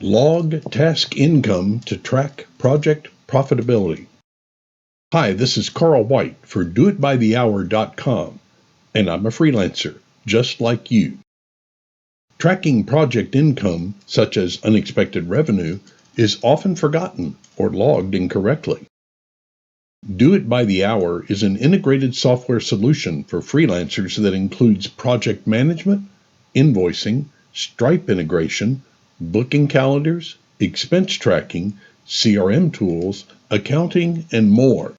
Log task income to track project profitability. Hi, this is Carl White for doitbythehour.com, and I'm a freelancer, just like you. Tracking project income, such as unexpected revenue, is often forgotten or logged incorrectly. Do It by the Hour is an integrated software solution for freelancers that includes project management, invoicing, Stripe integration, booking calendars, expense tracking, CRM tools, accounting, and more.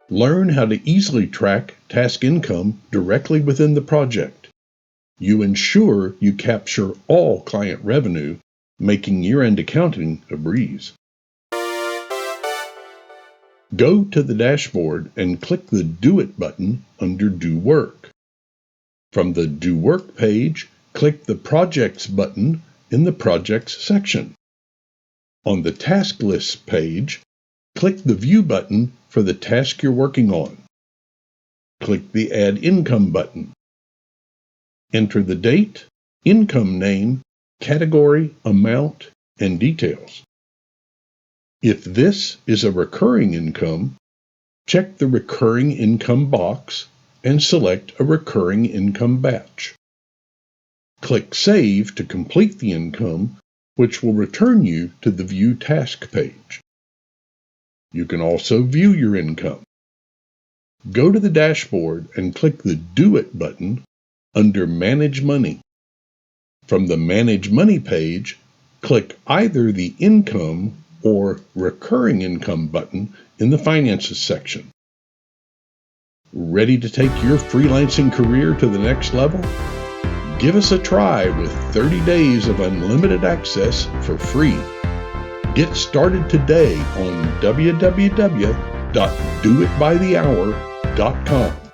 Learn how to easily track task income directly within the project. You ensure you capture all client revenue, making year-end accounting a breeze. Go to the dashboard and click the Do It button under Do Work. From the Do Work page, click the Projects button in the Projects section. On the Task List page, click the View button for the task you're working on. Click the Add Income button. Enter the date, income name, category, amount, and details. If this is a recurring income, check the Recurring Income box and select a recurring income batch. Click Save to complete the income, which will return you to the View Task page. You can also view your income. Go to the dashboard and click the Do It button under Manage Money. From the Manage Money page, click either the Income or Recurring Income button in the Finances section. Ready to take your freelancing career to the next level? Give us a try with 30 days of unlimited access for free. Get started today on www.doitbythehour.com.